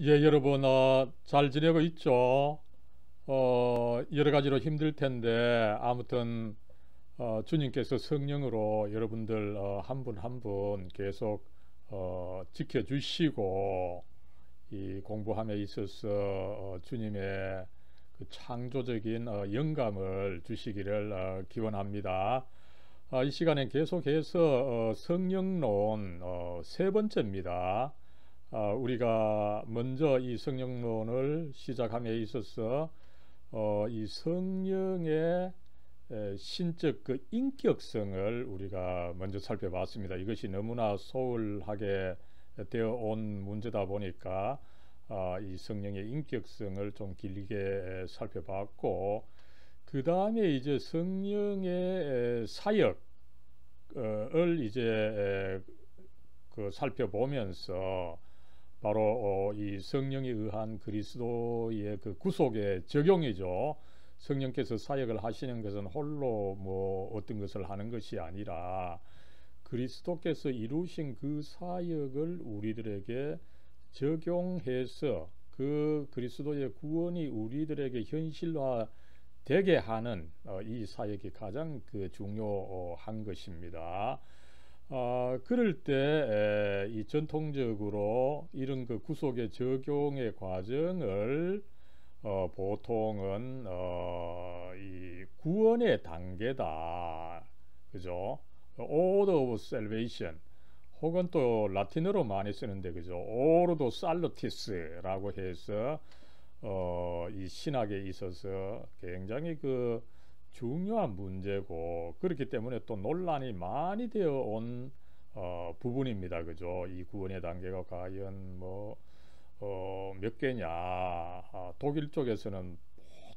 예, 여러분, 잘 지내고 있죠? 여러 가지로 힘들 텐데, 아무튼, 주님께서 성령으로 여러분들, 한 분 한 분 계속, 지켜주시고, 이 공부함에 있어서, 주님의 그 창조적인, 영감을 주시기를, 기원합니다. 이 시간에 계속해서, 성령론, 세 번째입니다. 우리가 먼저 이 성령론을 시작함에 있어서 이 성령의 신적 그 인격성을 우리가 먼저 살펴봤습니다. 이것이 너무나 소홀하게 되어 온 문제다 보니까 이 성령의 인격성을 좀 길게 살펴봤고, 그 다음에 이제 성령의 사역을 이제 그 살펴보면서 바로 이 성령에 의한 그리스도의 그 구속의 적용이죠. 성령께서 사역을 하시는 것은 홀로 뭐 어떤 것을 하는 것이 아니라 그리스도께서 이루신 그 사역을 우리들에게 적용해서 그 그리스도의 구원이 우리들에게 현실화 되게 하는 이 사역이 가장 그 중요한 것입니다. 그럴 때 이 전통적으로 이런 그 구속의 적용의 과정을 보통은 이 구원의 단계다, 그죠? Order of Salvation, 혹은 또 라틴어로 많이 쓰는데, 그죠? Ordo Salutis라고 해서 이 신학에 있어서 굉장히 그 중요한 문제고, 그렇기 때문에 또 논란이 많이 되어 온 부분입니다. 그죠? 이 구원의 단계가 과연 몇 개냐? 독일 쪽에서는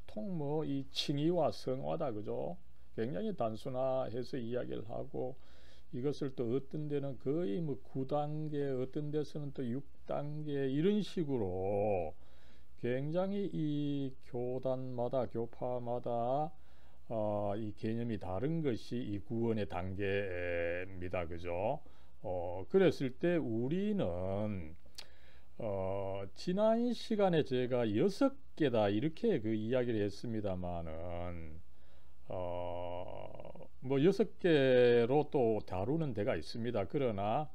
보통 뭐 이 칭의와 성화다, 그죠? 굉장히 단순화해서 이야기를 하고, 이것을 또 어떤 데는 거의 뭐 9단계, 어떤 데서는 또 6단계 이런 식으로 굉장히 이 교단마다 교파마다 이 개념이 다른 것이 이 구원의 단계입니다. 그죠? 그랬을 때 우리는 지난 시간에 제가 6개다 이렇게 그 이야기를 했습니다마는 뭐 6개로 또 다루는 데가 있습니다. 그러나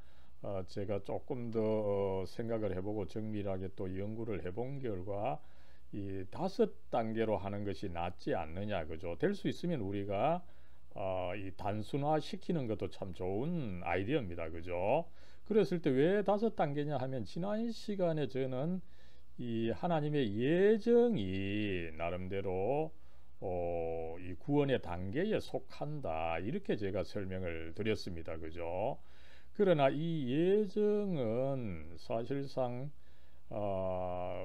제가 조금 더 생각을 해보고 정밀하게 또 연구를 해본 결과 이 5단계로 하는 것이 낫지 않느냐, 그죠? 될 수 있으면 우리가 이 단순화 시키는 것도 참 좋은 아이디어입니다, 그죠? 그랬을 때 왜 5단계냐 하면, 지난 시간에 저는 이 하나님의 예정이 나름대로 이 구원의 단계에 속한다, 이렇게 제가 설명을 드렸습니다, 그죠? 그러나 이 예정은 사실상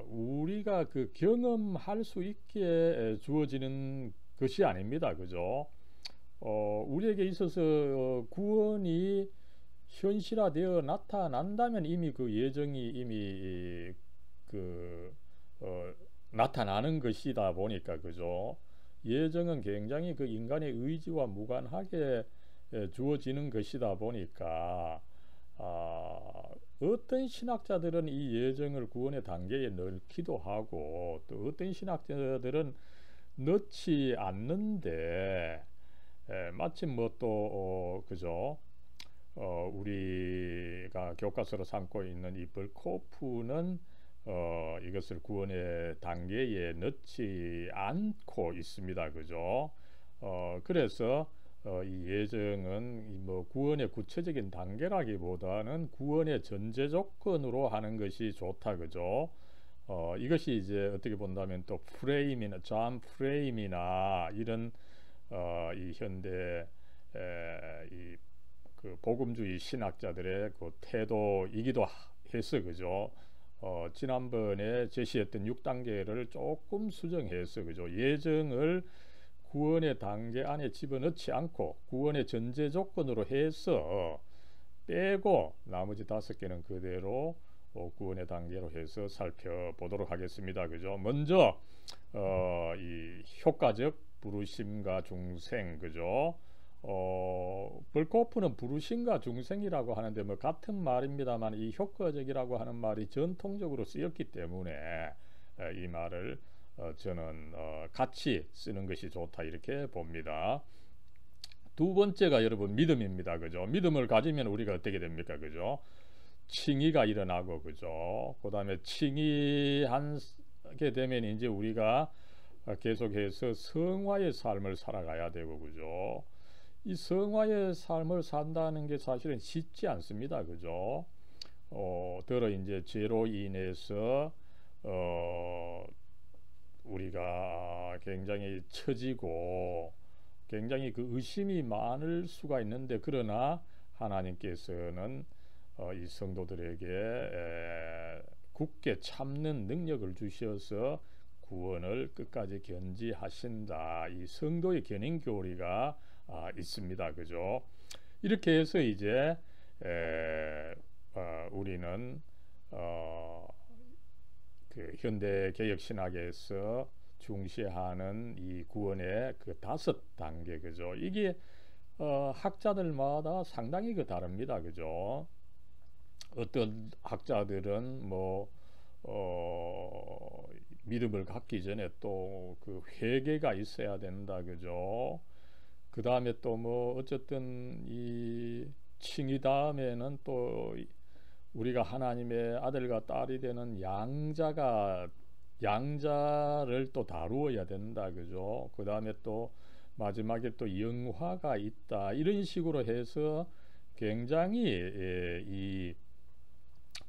우리가 그 경험할 수 있게 주어지는 것이 아닙니다. 그죠? 우리에게 있어서 구원이 현실화되어 나타난다면 이미 그 예정이 이미 그 나타나는 것이다 보니까, 그죠? 예정은 굉장히 그 인간의 의지와 무관하게 주어지는 것이다 보니까 어떤 신학자들은 이 예정을 구원의 단계에 넣기도 하고, 또 어떤 신학자들은 넣지 않는데, 마침 뭐 또 그죠? 우리가 교과서로 삼고 있는 이 벌코프는 이것을 구원의 단계에 넣지 않고 있습니다. 그죠? 그래서 이 예정은 뭐 구원의 구체적인 단계라기보다는 구원의 전제 조건으로 하는 것이 좋다, 그죠? 이것이 이제 어떻게 본다면 또 프레임이나 존 프레임이나 이런 이 현대 이그 복음주의 신학자들의 그 태도이기도 해서, 그죠? 지난번에 제시했던 6단계를 조금 수정해서, 그죠? 예정을 구원의 단계 안에 집어넣지 않고 구원의 전제 조건으로 해서 빼고, 나머지 5개는 그대로 구원의 단계로 해서 살펴보도록 하겠습니다. 그죠? 먼저 이 효과적 부르심과 중생, 그죠? 벌코프는 부르심과 중생이라고 하는데 뭐 같은 말입니다만 이 효과적이라고 하는 말이 전통적으로 쓰였기 때문에 이 말을 저는 같이 쓰는 것이 좋다 이렇게 봅니다. 두 번째가 여러분 믿음입니다. 그죠? 믿음을 가지면 우리가 어떻게 됩니까? 그죠? 칭의가 일어나고 그죠? 그다음에 칭의하게 되면 이제 우리가 계속해서 성화의 삶을 살아가야 되고 그죠? 이 성화의 삶을 산다는 게 사실은 쉽지 않습니다. 그죠? 더러 이제 죄로 인해서 우리가 굉장히 처지고 굉장히 그 의심이 많을 수가 있는데 그러나 하나님께서는 이 성도들에게 굳게 참는 능력을 주셔서 구원을 끝까지 견지하신다. 이 성도의 견인 교리가 있습니다. 그죠? 이렇게 해서 이제 우리는 그 현대 개혁 신학에서 중시하는 이 구원의 그 5단계 그죠? 이게 학자들마다 상당히 그 다릅니다. 그죠? 어떤 학자들은 뭐 믿음을 갖기 전에 또 그 회개가 있어야 된다. 그죠? 그 다음에 또 뭐 어쨌든 이 칭의 다음에는 또 우리가 하나님의 아들과 딸이 되는 양자를 또 다루어야 된다. 그죠? 그 다음에 또 마지막에 또 영화가 있다. 이런 식으로 해서 굉장히 이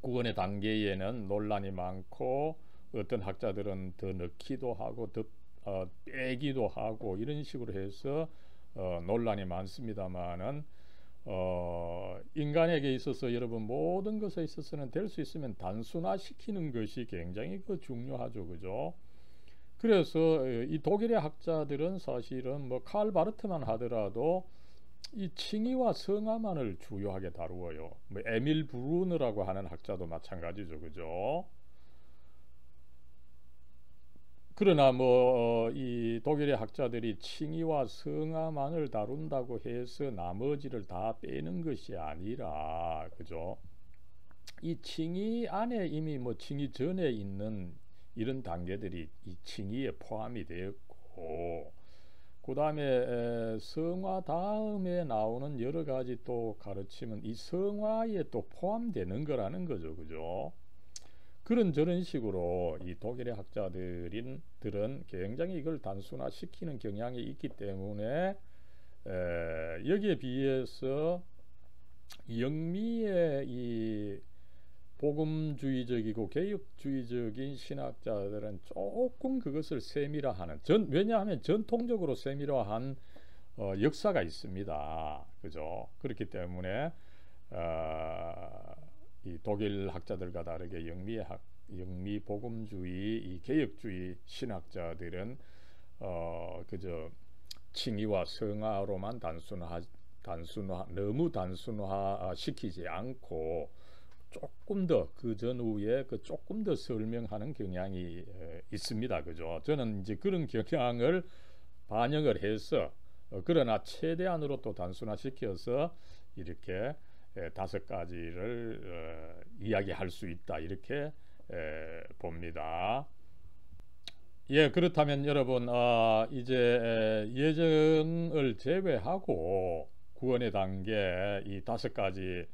구원의 단계에는 논란이 많고 어떤 학자들은 더 넣기도 하고 더 빼기도 하고 이런 식으로 해서 논란이 많습니다만은 인간에게 있어서 여러분 모든 것에 있어서는 될 수 있으면 단순화시키는 것이 굉장히 그 중요하죠. 그죠? 그래서 이 독일의 학자들은 사실은 뭐 칼 바르트만 하더라도 이 칭의와 성화만을 주요하게 다루어요. 뭐 에밀 브루너라고 하는 학자도 마찬가지죠. 그죠? 그러나 뭐 이 독일의 학자들이 칭의와 성화만을 다룬다고 해서 나머지를 다 빼는 것이 아니라 그죠? 이 칭의 안에 이미 뭐 칭의 전에 있는 이런 단계들이 이 칭의에 포함이 되었고 그 다음에 성화 다음에 나오는 여러 가지 또 가르침은 이 성화에 또 포함되는 거라는 거죠. 그죠? 저런 식으로 이 독일의 학자들은 굉장히 이걸 단순화시키는 경향이 있기 때문에 여기에 비해서 영미의 이 복음주의적이고 개혁주의적인 신학자들은 조금 그것을 세밀화하는 왜냐하면 전통적으로 세밀화한 역사가 있습니다. 그죠? 그렇기 때문에 이 독일 학자들과 다르게 영미 복음주의, 이 개혁주의 신학자들은 그저 칭의와 성화로만 너무 단순화 시키지 않고 조금 더 그 전후에 그 조금 더 설명하는 경향이 있습니다. 그죠? 저는 이제 그런 경향을 반영을 해서 그러나 최대한으로 또 단순화시켜서 이렇게 5가지를 이야기할 수 있다 이렇게 봅니다. 예, 그렇다면 여러분 이제 예정을 제외하고 구원의 단계 이 5가지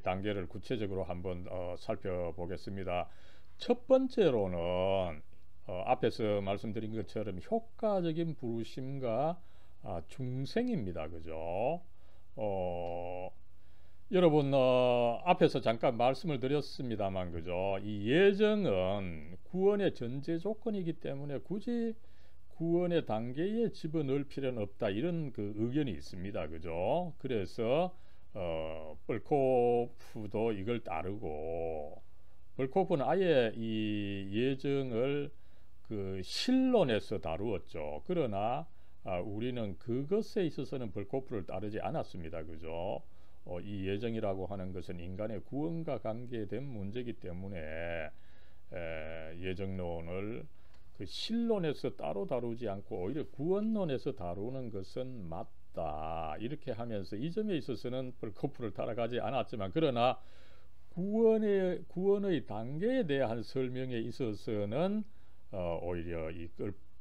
단계를 구체적으로 한번 살펴보겠습니다. 첫 번째로는 앞에서 말씀드린 것처럼 효과적인 부르심과 중생입니다. 그죠? 여러분 앞에서 잠깐 말씀을 드렸습니다만 그죠? 이 예정은 구원의 전제 조건이기 때문에 굳이 구원의 단계에 집어넣을 필요는 없다 이런 그 의견이 있습니다. 그죠? 그래서 벌코프도 이걸 따르고 벌코프는 아예 이 예정을 그 실론에서 다루었죠. 그러나 우리는 그것에 있어서는 벌코프를 따르지 않았습니다. 그죠? 이 예정이라고 하는 것은 인간의 구원과 관계된 문제이기 때문에 예정론을 그 실론에서 따로 다루지 않고 오히려 구원론에서 다루는 것은 맞다. 없다 이렇게 하면서 이 점에 있어서는 불코프를 따라가지 않았지만, 그러나 구원의 단계에 대한 설명에 있어서는 오히려 이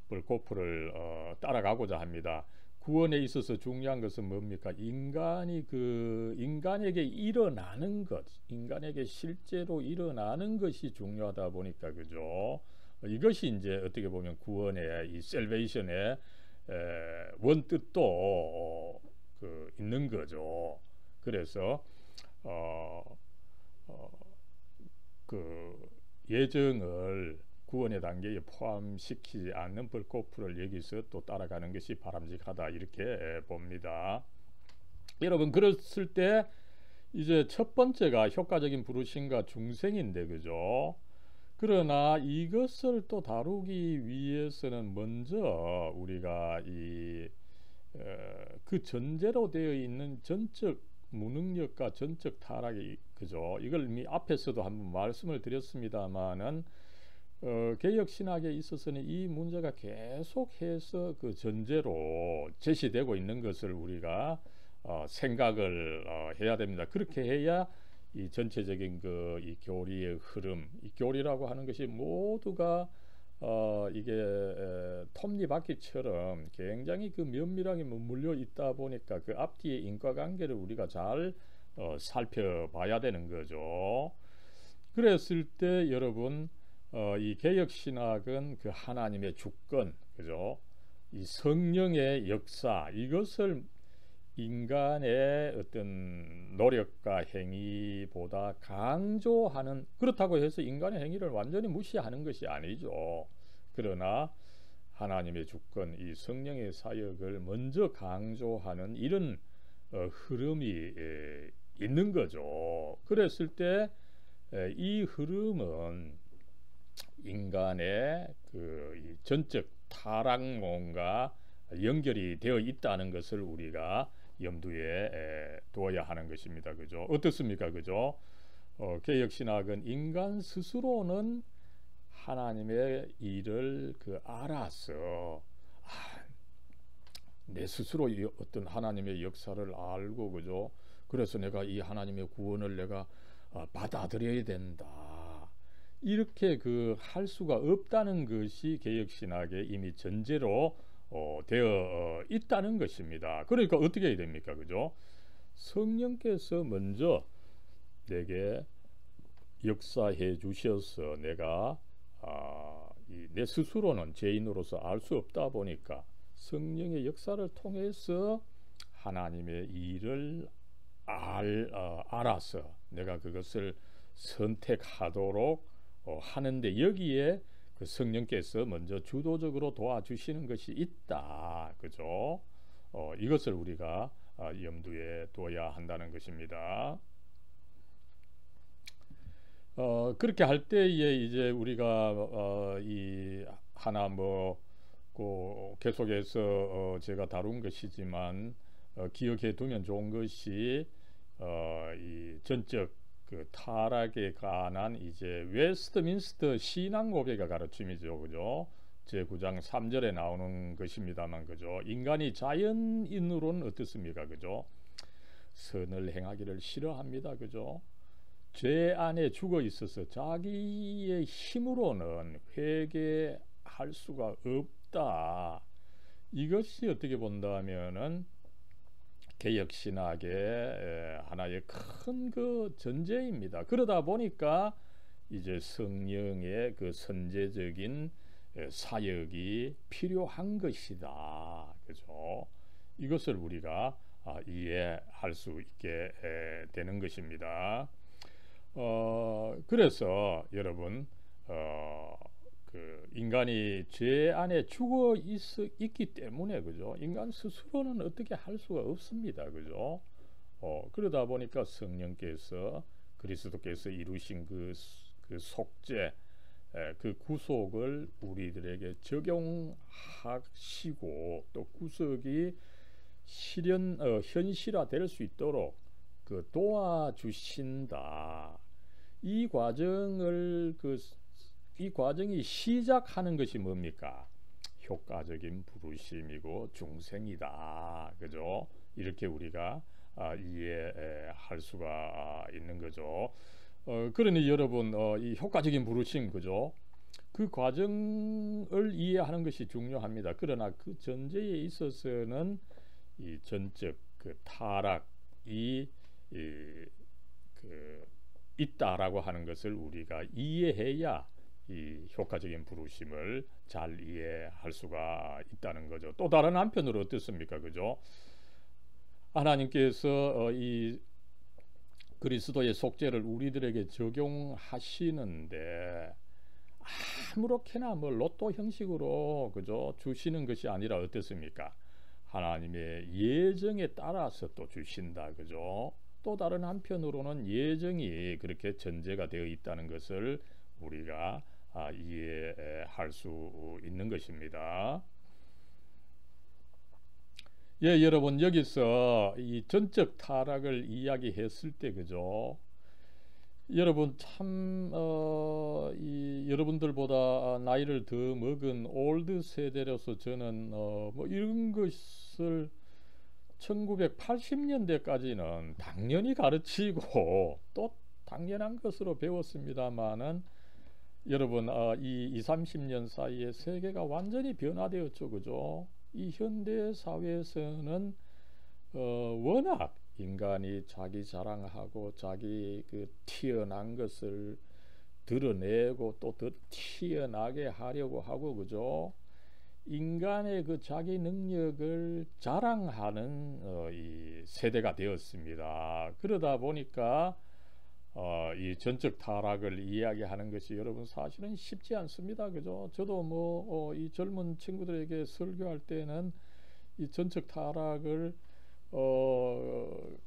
불코프를 따라가고자 합니다. 구원에 있어서 중요한 것은 뭡니까? 인간에게 일어나는 것, 인간에게 실제로 일어나는 것이 중요하다 보니까, 그죠? 이것이 이제 어떻게 보면 구원의 이 셀베이션의 원뜻도 있는 거죠. 그래서 그 예정을 구원의 단계에 포함시키지 않는 불코프를 여기서 또 따라가는 것이 바람직하다 이렇게 봅니다. 여러분, 그랬을 때 이제 첫 번째가 효과적인 부르심과 중생인데, 그죠? 그러나 이것을 또 다루기 위해서는 먼저 우리가 그 전제로 되어 있는 전적 무능력과 전적 타락이, 그죠? 이걸 이미 앞에서도 한번 말씀을 드렸습니다만은 개혁 신학에 있어서는 이 문제가 계속해서 그 전제로 제시되고 있는 것을 우리가 생각을 해야 됩니다. 그렇게 해야 이 전체적인 이 교리의 흐름, 이 교리라고 하는 것이 모두가 이게 톱니바퀴처럼 굉장히 그 면밀하게 머물러 있다 보니까 그 앞뒤의 인과관계를 우리가 잘 살펴봐야 되는 거죠. 그랬을 때 여러분, 이 개혁신학은 그 하나님의 주권, 그죠? 이 성령의 역사, 이것을 인간의 어떤 노력과 행위보다 강조하는, 그렇다고 해서 인간의 행위를 완전히 무시하는 것이 아니죠. 그러나 하나님의 주권, 이 성령의 사역을 먼저 강조하는 이런 흐름이 있는 거죠. 그랬을 때 이 흐름은 인간의 이 전적 타락론과 연결이 되어 있다는 것을 우리가 염두에 두어야 하는 것입니다. 그죠? 어떻습니까? 그죠? 개혁신학은 인간 스스로는 하나님의 일을 알아서 내 스스로 어떤 하나님의 역사를 알고, 그죠? 그래서 내가 이 하나님의 구원을 내가 받아들여야 된다. 이렇게 할 수가 없다는 것이 개혁신학의 이미 전제로 되어 있다는 것입니다. 그러니까 어떻게 해야 됩니까? 그죠? 성령께서 먼저 내게 역사해 주셔서 내가 내 스스로는 죄인으로서 알 수 없다 보니까 성령의 역사를 통해서 하나님의 일을 알아서 내가 그것을 선택하도록 하는데, 여기에 그 성령께서 먼저 주도적으로 도와주시는 것이 있다. 그죠? 이것을 우리가 염두에 두어야 한다는 것입니다. 그렇게 할 때에 이제 우리가 이 하나 계속해서 제가 다룬 것이지만 기억해 두면 좋은 것이 이 전적 타락에 관한 이제 웨스트민스터 신앙 고백의 가르침이죠. 그죠? 제9장 3절에 나오는 것입니다만, 그죠? 인간이 자연인으로는 어떻습니까? 그죠? 선을 행하기를 싫어합니다. 그죠? 죄 안에 죽어 있어서 자기의 힘으로는 회개할 수가 없다. 이것이 어떻게 본다면은 개혁신학의 하나의 큰 전제입니다. 그러다 보니까 이제 성령의 선제적인 사역이 필요한 것이다. 그죠? 이것을 우리가 이해할 수 있게 되는 것입니다. 그래서 여러분, 인간이 죄 안에 죽어 있기 때문에, 그죠? 인간 스스로는 어떻게 할 수가 없습니다. 그죠? 그러다 보니까 성령께서, 그리스도께서 이루신 그 속죄, 그 구속을 우리들에게 적용하시고 또 구속이 현실화될 수 있도록 도와주신다. 이 과정이 시작하는 것이 뭡니까? 효과적인 부르심이고 중생이다. 그죠? 이렇게 우리가 이해할 수가 있는 거죠. 그러니 여러분 이 효과적인 부르심 그죠? 그 과정을 이해하는 것이 중요합니다. 그러나 그 전제에 있어서는 이 전적 그 타락이 그 있다라고 하는 것을 우리가 이해해야 이 효과적인 부르심을 잘 이해할 수가 있다는 거죠. 또 다른 한편으로 어떻습니까? 그죠? 하나님께서 이 그리스도의 속죄를 우리들에게 적용하시는데 아무렇게나 뭐 로또 형식으로 그죠 주시는 것이 아니라 어떻습니까? 하나님의 예정에 따라서 또 주신다 그죠? 또 다른 한편으로는 예정이 그렇게 전제가 되어 있다는 것을 우리가 이해할 수 있는 것입니다. 예, 여러분 여기서 이 전적 타락을 이야기했을 때 그죠? 여러분 참 여러분들보다 나이를 더 먹은 올드 세대로서 저는 뭐 이런 것을 1980년대까지는 당연히 가르치고 또 당연한 것으로 배웠습니다마는 여러분 이 20, 30년 사이에 세계가 완전히 변화되었죠. 그죠? 이 현대 사회에서는 워낙 인간이 자기 자랑하고 자기 그 튀어난 것을 드러내고 또 더 튀어나게 하려고 하고 그죠? 인간의 그 자기 능력을 자랑하는 이 세대가 되었습니다. 그러다 보니까 이 전적 타락을 이야기하는 것이 여러분 사실은 쉽지 않습니다. 그죠? 저도 뭐 이 젊은 친구들에게 설교할 때는 이 전적 타락을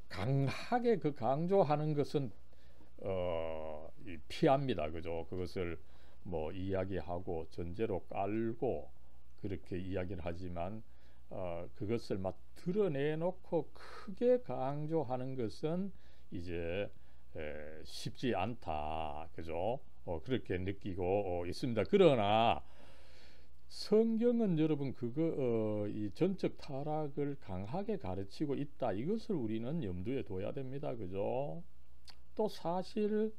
강하게 그 강조하는 것은 피합니다. 그죠? 그것을 뭐 이야기하고 전제로 깔고 그렇게 이야기를 하지만 그것을 막 드러내놓고 크게 강조하는 것은 이제 쉽지 않다. 그죠? 그렇게 느끼고 있습니다. 그러나 성경은 여러분 그거 이 전적 타락을 강하게 가르치고 있다. 이것을 우리는 염두에 둬야 됩니다. 그죠? 또 사실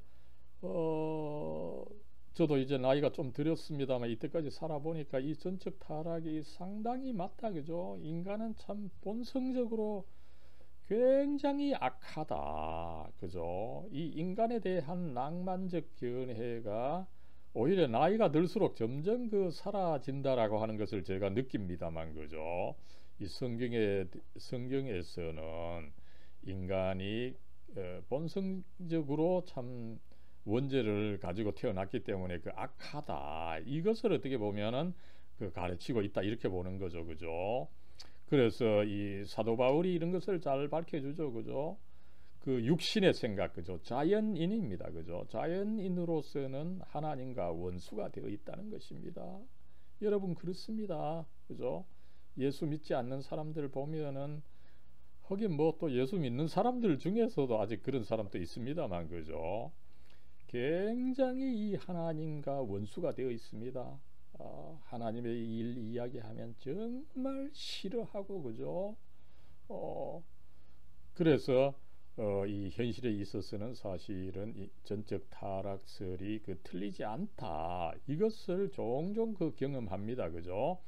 저도 이제 나이가 좀 들었습니다만 이때까지 살아보니까 이 전적 타락이 상당히 맞다. 그죠? 인간은 참 본성적으로 굉장히 악하다. 그죠? 이 인간에 대한 낭만적 견해가 오히려 나이가 들수록 점점 그 사라진다라고 하는 것을 제가 느낍니다만 그죠? 이 성경에서는 인간이 본성적으로 참 원죄를 가지고 태어났기 때문에 그 악하다 이것을 어떻게 보면은 그 가르치고 있다 이렇게 보는 거죠. 그죠? 그래서 이 사도 바울이 이런 것을 잘 밝혀주죠. 그죠? 그 육신의 생각, 그죠? 자연인입니다. 그죠? 자연인으로서는 하나님과 원수가 되어 있다는 것입니다. 여러분 그렇습니다. 그죠? 예수 믿지 않는 사람들 보면은 하긴 뭐 또 예수 믿는 사람들 중에서도 아직 그런 사람도 있습니다만 그죠? 굉장히 이 하나님과 원수가 되어 있습니다. 하나님의 일 이야기하면 정말 싫어하고 그죠? 그래서 이 현실에 있어서는 사실은 이 전적 타락설이 그 틀리지 않다. 이것을 종종 그 경험합니다. 그죠?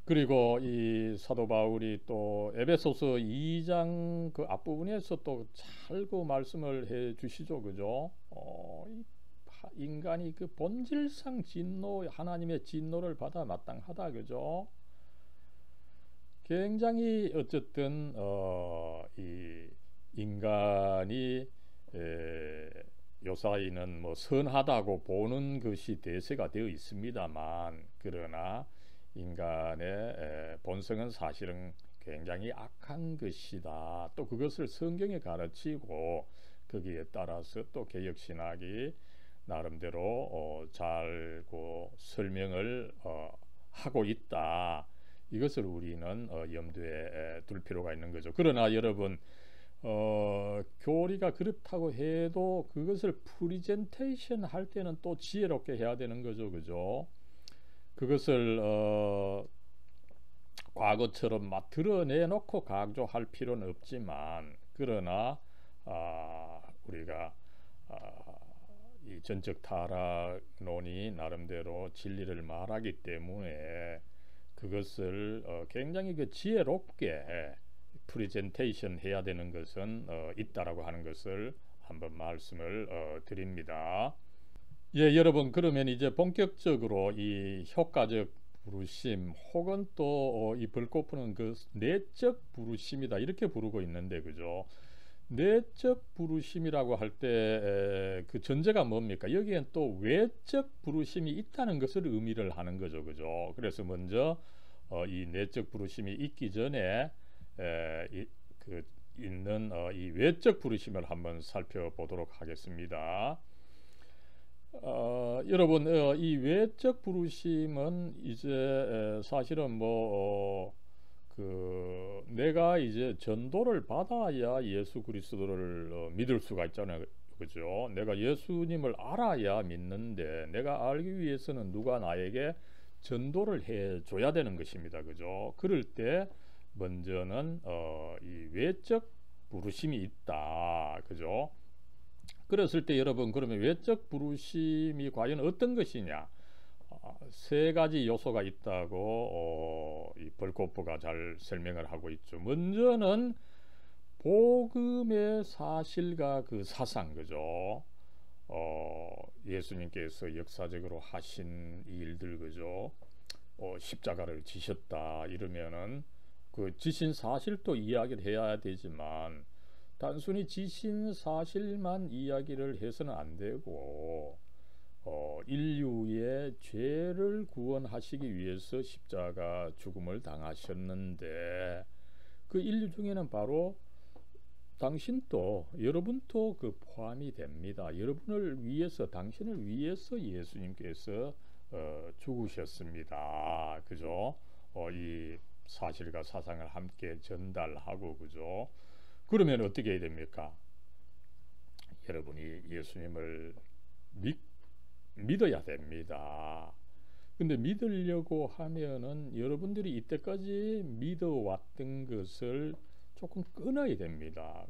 그리고 이 사도 바울이 또 에베소서 2장 그 앞부분에서 또 잘 그 말씀을 해 주시죠. 그죠? 인간이 그 본질상 진노 하나님의 진노를 받아 마땅하다. 그죠? 굉장히 어쨌든 이 인간이 요사이는 뭐 선하다고 보는 것이 대세가 되어 있습니다만 그러나 인간의 본성은 사실은 굉장히 악한 것이다. 또 그것을 성경에 가르치고 거기에 따라서 또 개혁신학이 나름대로 잘 설명을 하고 있다. 이것을 우리는 염두에 둘 필요가 있는 거죠. 그러나 여러분 교리가 그렇다고 해도 그것을 프리젠테이션 할 때는 또 지혜롭게 해야 되는 거죠. 그죠? 그것을 과거처럼 막 드러내놓고 강조할 필요는 없지만, 그러나 우리가 이 전적 타락론이 나름대로 진리를 말하기 때문에 그것을 굉장히 그 지혜롭게 프레젠테이션 해야 되는 것은 있다라고 하는 것을 한번 말씀을 드립니다. 예, 여러분, 그러면 이제 본격적으로 이 효과적 부르심 혹은 또 이 불꽃푸는 그 내적 부르심이다 이렇게 부르고 있는데, 그죠? 내적 부르심이라고 할 때 그 전제가 뭡니까? 여기엔 또 외적 부르심이 있다는 것을 의미를 하는 거죠, 그죠? 그래서 먼저 이 내적 부르심이 있기 전에 있는 이 외적 부르심을 한번 살펴보도록 하겠습니다. 여러분, 이 외적 부르심은 이제 사실은 내가 이제 전도를 받아야 예수 그리스도를 믿을 수가 있잖아요, 그죠? 내가 예수님을 알아야 믿는데, 내가 알기 위해서는 누가 나에게 전도를 해줘야 되는 것입니다, 그죠? 그럴 때 먼저는 이 외적 부르심이 있다, 그죠? 그랬을 때 여러분, 그러면 외적 부르심이 과연 어떤 것이냐? 세 가지 요소가 있다고 이 벌코프가 잘 설명을 하고 있죠. 먼저는 복음의 사실과 그 사상, 그죠? 예수님께서 역사적으로 하신 일들, 그죠? 십자가를 지셨다 이러면은 그 지신 사실도 이야기를 해야 되지만, 단순히 지신 사실만 이야기를 해서는 안 되고, 인류의 죄를 구원하시기 위해서 십자가 죽음을 당하셨는데, 그 인류 중에는 바로 당신도, 여러분도 그 포함이 됩니다. 여러분을 위해서, 당신을 위해서 예수님께서 죽으셨습니다, 그죠? 이 사실과 사상을 함께 전달하고, 그죠? 그러면 어떻게 해야 됩니까? 여러분이 예수님을 믿어야 됩니다. 근데 믿으려고 하면은 여러분들이 이때까지 믿어왔던 것을 조금 끊어야 됩니다.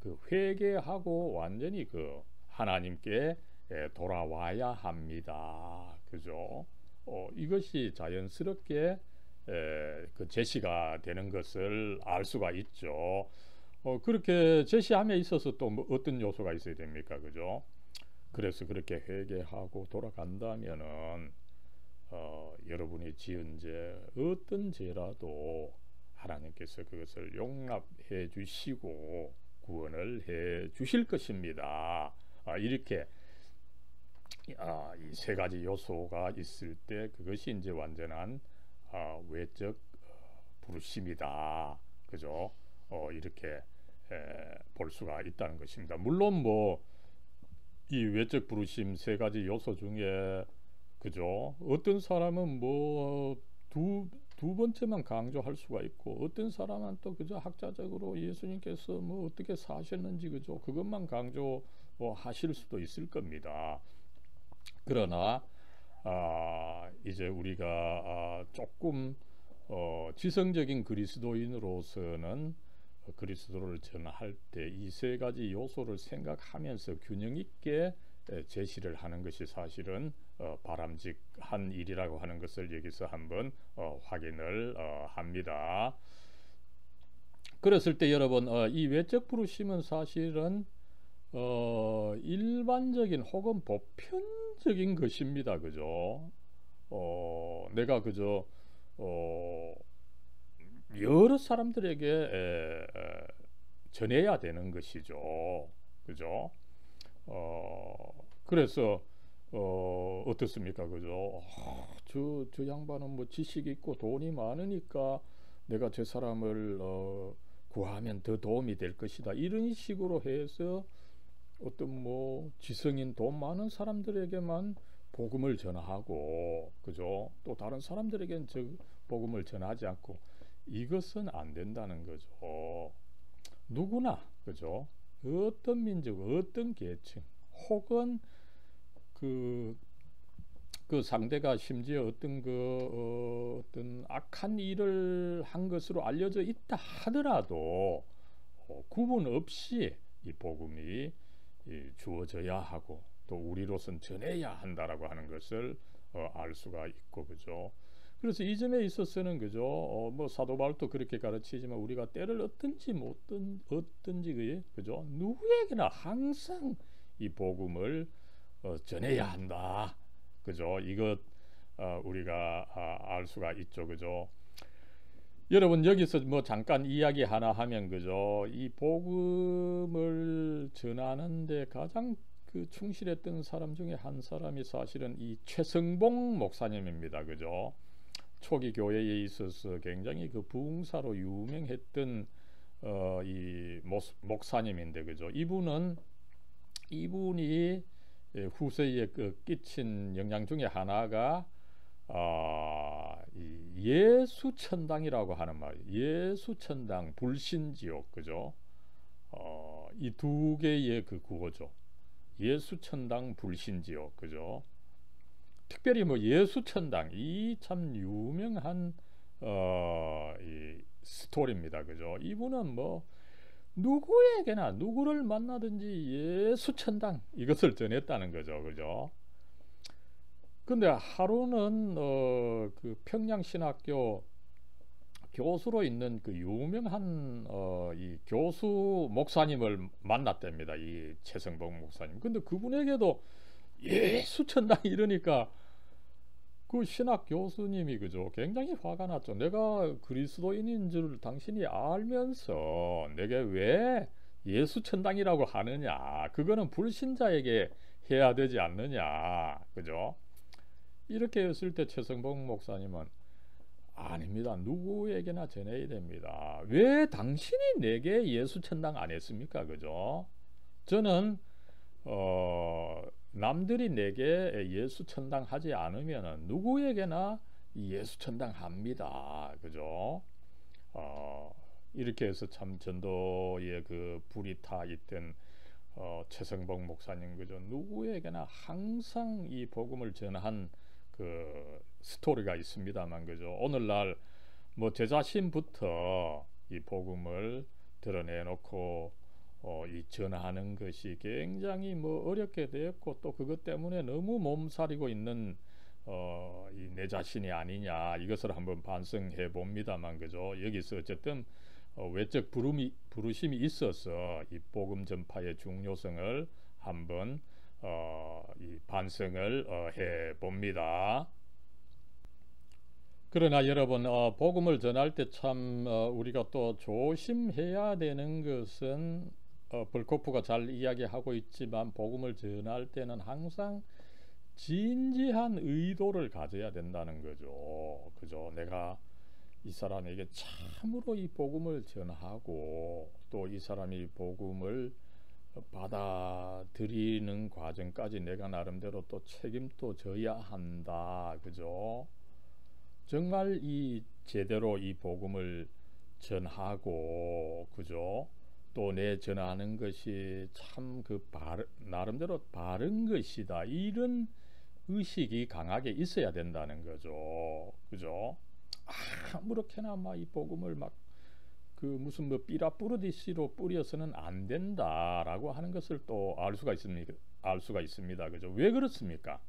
그 회개하고 완전히 그 하나님께 돌아와야 합니다, 그죠? 이것이 자연스럽게 그 제시가 되는 것을 알 수가 있죠. 그렇게 제시함에 있어서 또 뭐 어떤 요소가 있어야 됩니까, 그죠? 그래서 그렇게 회개하고 돌아간다면은 여러분이 지은 죄, 어떤 죄라도 하나님께서 그것을 용납해 주시고 구원을 해 주실 것입니다. 이렇게 이 세 가지 요소가 있을 때 그것이 이제 완전한 외적 부르심이다, 그죠? 이렇게 볼 수가 있다는 것입니다. 물론 이 외적 부르심 세 가지 요소 중에, 그죠? 어떤 사람은 두 번째만 강조할 수가 있고, 어떤 사람은 또 그저 학자적으로 예수님께서 어떻게 사셨는지, 그죠? 그것만 강조 하실 수도 있을 겁니다. 그러나 이제 우리가 조금 지성적인 그리스도인으로서는 그리스도를 전할 때 이 세 가지 요소를 생각하면서 균형 있게 제시를 하는 것이 사실은 바람직한 일이라고 하는 것을 여기서 한번 확인을 합니다. 그랬을 때 여러분, 이 외적 부르심은 사실은 일반적인 혹은 보편적인 것입니다, 그죠? 내가 그저 여러 사람들에게 전해야 되는 것이죠, 그죠? 그래서 어떻습니까, 그죠? 저 양반은 지식이 있고 돈이 많으니까 내가 저 사람을 구하면 더 도움이 될 것이다, 이런 식으로 해서 어떤 지성인 돈 많은 사람들에게만 복음을 전하고, 그죠? 또 다른 사람들에게는 저 복음을 전하지 않고, 이것은 안 된다는 거죠. 누구나, 그죠? 어떤 민족, 어떤 계층, 혹은 그 그 상대가 심지어 어떤 어떤 악한 일을 한 것으로 알려져 있다 하더라도 구분 없이 이 복음이 주어져야 하고 또 우리로선 전해야 한다라고 하는 것을 알 수가 있고, 그죠? 그래서 이 점에 있어서는, 그죠? 뭐 사도 바울도 그렇게 가르치지만 우리가 때를 어떤지 어떤지, 그죠? 누구에게나 항상 이 복음을 전해야 한다, 그죠? 이것 우리가 알 수가 있죠, 그죠? 여러분, 여기서 뭐 잠깐 이야기 하나 하면, 그죠? 이 복음을 전하는데 가장 그 충실했던 사람 중에 한 사람이 사실은 이 최성봉 목사님입니다, 그죠? 초기 교회에 있어서 굉장히 그 부흥사로 유명했던 이 목사님인데, 그죠? 이분이 후세에 그 끼친 영향 중에 하나가 이 예수천당이라고 하는 말, 예수천당, 불신지옥, 그죠? 이 두 개의 그 구호죠. 예수천당, 불신지옥, 그죠? 특별히 뭐 예수천당, 이 참 유명한 이 스토리입니다, 그죠? 이분은 뭐 누구에게나 누구를 만나든지 예수천당 이것을 전했다는 거죠, 그죠? 근데 하루는 그 평양신학교 교수로 있는 그 유명한 이 교수 목사님을 만났답니다, 이 최성봉 목사님. 근데 그분에게도 예수천당 이러니까 그 신학 교수님이, 그죠, 굉장히 화가 났죠. 내가 그리스도인인 줄 당신이 알면서 내게 왜 예수천당이라고 하느냐, 그거는 불신자에게 해야 되지 않느냐, 그죠? 이렇게 했을 때 최성봉 목사님은 아닙니다, 누구에게나 전해야 됩니다. 왜 당신이 내게 예수천당 안 했습니까, 그죠? 저는 남들이 내게 예수천당 하지 않으면 누구에게나 예수천당 합니다, 그죠? 이렇게 해서 참 전도의 그 불이 타 있던 최성봉 목사님, 그죠? 누구에게나 항상 이 복음을 전한 그 스토리가 있습니다만, 그죠? 오늘날 뭐 제 자신부터 이 복음을 드러내놓고 이 전하는 것이 굉장히 뭐 어렵게 되었고, 또 그것 때문에 너무 몸살이고 있는 이 내 자신이 아니냐, 이것을 한번 반성해 봅니다만, 그죠? 여기서 어쨌든 외적 부르심이 있어서 이 복음 전파의 중요성을 한번 이 반성을 해 봅니다. 그러나 여러분, 복음을 전할 때 참 우리가 또 조심해야 되는 것은, 벌코프가 잘 이야기하고 있지만 복음을 전할 때는 항상 진지한 의도를 가져야 된다는 거죠, 그죠? 내가 이 사람에게 참으로 이 복음을 전하고 또 이 사람이 복음을 받아들이는 과정까지 내가 나름대로 또 책임도 져야 한다, 그죠? 정말 이 제대로 이 복음을 전하고, 그죠? 또 내 전하는 것이 참 그 나름대로 바른 것이다, 이런 의식이 강하게 있어야 된다는 거죠, 그죠? 아무렇게나 막 이 복음을 막 그 무슨 뭐 삐라뿌르디시로 뿌려서는 안 된다라고 하는 것을 또 알 수가 있습니다, 그죠? 왜 그렇습니까?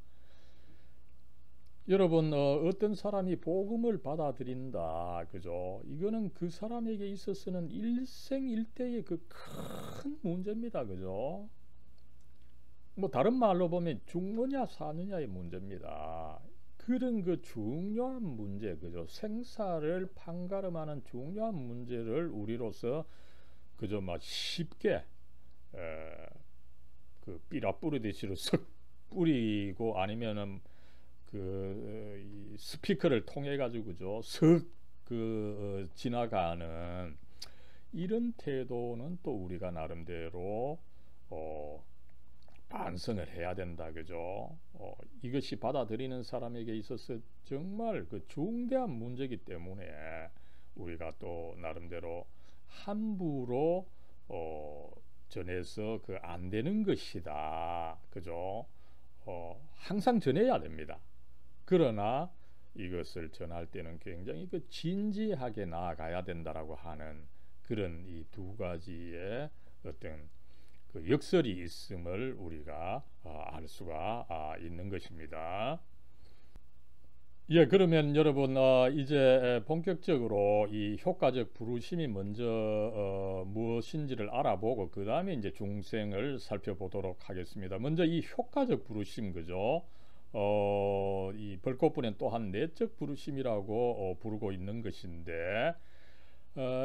여러분, 어떤 사람이 복음을 받아들인다, 그죠? 이거는 그 사람에게 있어서는 일생일대의 그 큰 문제입니다, 그죠? 뭐 다른 말로 보면 죽느냐 사느냐의 문제입니다. 그런 그 중요한 문제, 그죠? 생사를 판가름하는 중요한 문제를 우리로서 그저 막 쉽게 그 삐라뿌리듯이로 쓱 뿌리고, 아니면은 그 스피커를 통해 가지고, 그죠, 쓱 지나가는 이런 태도는 또 우리가 나름대로 반성을 해야 된다, 그죠? 이것이 받아들이는 사람에게 있어서 정말 그 중대한 문제이기 때문에 우리가 또 나름대로 함부로 전해서 그 안 되는 것이다, 그죠? 항상 전해야 됩니다. 그러나 이것을 전할 때는 굉장히 그 진지하게 나아가야 된다라고 하는 그런 이 두 가지의 어떤 그 역설이 있음을 우리가 알 수가 있는 것입니다. 예, 그러면 여러분 이제 본격적으로 이 효과적 부르심이 먼저 무엇인지를 알아보고 그 다음에 이제 중생을 살펴보도록 하겠습니다. 먼저 이 효과적 부르심 그죠? 이 벌꽃분엔 또한 내적 부르심이라고 부르고 있는 것인데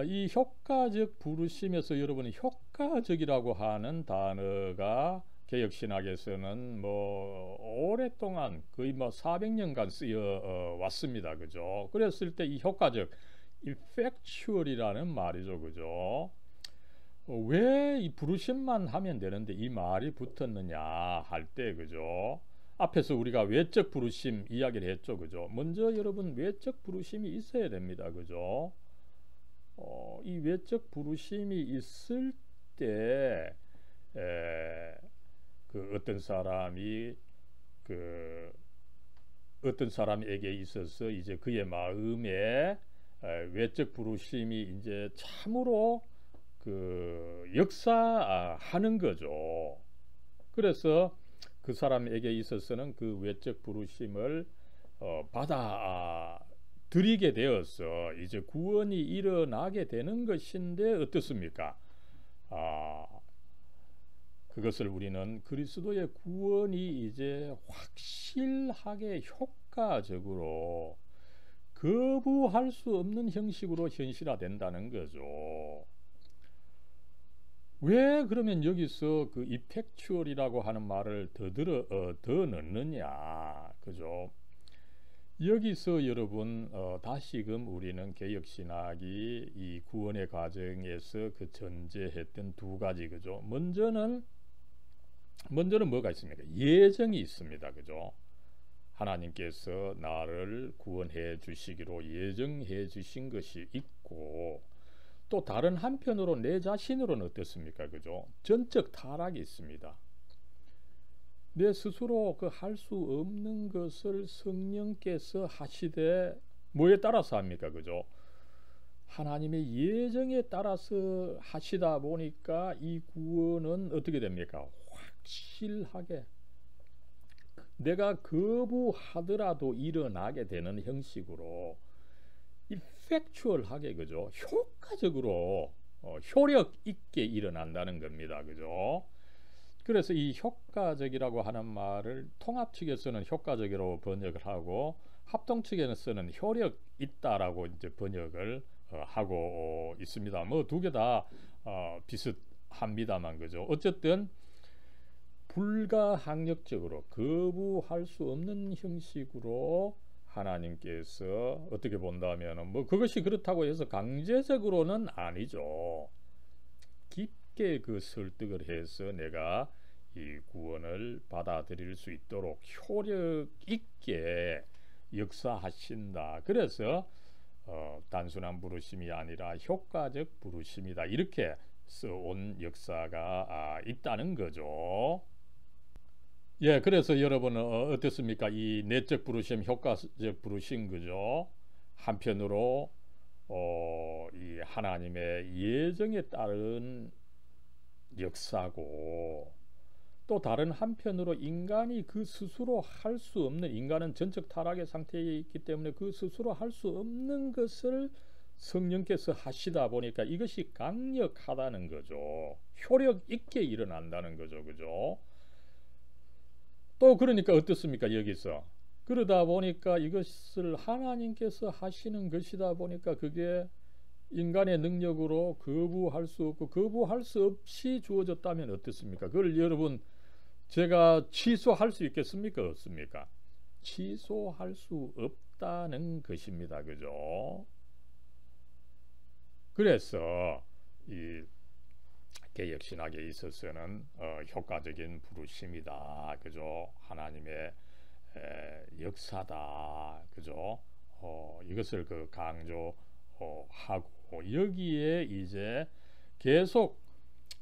이 효과적 부르심에서 여러분이 효과적이라고 하는 단어가 개혁신학에서는 뭐 오랫동안 거의 뭐 400년간 쓰여 왔습니다. 그죠? 그랬을 때 이 효과적 effectual이라는 말이죠. 그죠? 왜 이 부르심만 하면 되는데 이 말이 붙었느냐 할 때 그죠? 앞에서 우리가 외적 부르심 이야기를 했죠. 그죠? 먼저 여러분 외적 부르심이 있어야 됩니다. 그죠? 이 외적 부르심이 있을 때 그 어떤 사람에게 있어서 이제 그의 마음에 외적 부르심이 이제 참으로 그 역사하는 거죠. 그래서 그 사람에게 있어서는 그 외적 부르심을 받아 드리게 되어서 이제 구원이 일어나게 되는 것인데 어떻습니까? 그것을 우리는 그리스도의 구원이 이제 확실하게 효과적으로 거부할 수 없는 형식으로 현실화된다는 거죠. 왜 그러면 여기서 그 이펙추얼이라고 하는 말을 더 넣느냐, 그죠? 여기서 여러분 다시금 우리는 개혁신학이 이 구원의 과정에서 그 전제했던 두 가지 그죠? 먼저는 뭐가 있습니까? 예정이 있습니다. 그죠? 하나님께서 나를 구원해 주시기로 예정해 주신 것이 있고 또 다른 한편으로 내 자신으로는 어떻습니까? 그죠? 전적 타락이 있습니다. 내 스스로 그 할 수 없는 것을 성령께서 하시되 뭐에 따라서 합니까? 그죠? 하나님의 예정에 따라서 하시다 보니까 이 구원은 어떻게 됩니까? 확실하게 내가 거부하더라도 일어나게 되는 형식으로 이펙추얼하게 그죠? 효과적으로 효력 있게 일어난다는 겁니다. 그죠? 그래서 이 효과적이라고 하는 말을 통합 측에서는 효과적이라고 번역을 하고 합동 측에서는 효력 있다라고 이제 번역을 하고 있습니다. 뭐 두 개 다 비슷합니다만 그죠? 어쨌든 불가항력적으로 거부할 수 없는 형식으로 하나님께서 어떻게 본다면 뭐 그것이 그렇다고 해서 강제적으로는 아니죠. 깊게 그 설득을 해서 내가 이 구원을 받아들일 수 있도록 효력 있게 역사하신다. 그래서 단순한 부르심이 아니라 효과적 부르심이다. 이렇게 써온 역사가 있다는 거죠. 예, 그래서 여러분은 어떻습니까? 이 내적 부르심, 효과적 부르심 그죠? 한편으로 이 하나님의 예정에 따른 역사고 또 다른 한편으로 인간이 그 스스로 할 수 없는 인간은 전적 타락의 상태에 있기 때문에 그 스스로 할 수 없는 것을 성령께서 하시다 보니까 이것이 강력하다는 거죠. 효력 있게 일어난다는 거죠. 그죠? 또 그러니까 어떻습니까? 여기서 그러다 보니까 이것을 하나님께서 하시는 것이다 보니까 그게 인간의 능력으로 거부할 수 없고 거부할 수 없이 주어졌다면 어떻습니까? 그걸 여러분 제가 취소할 수 있겠습니까? 없습니까? 취소할 수 없다는 것입니다. 그죠? 그래서 이 개혁신학에 있어서는 효과적인 부르심이다. 그죠? 하나님의 역사다. 그죠? 이것을 그 강조하고 여기에 이제 계속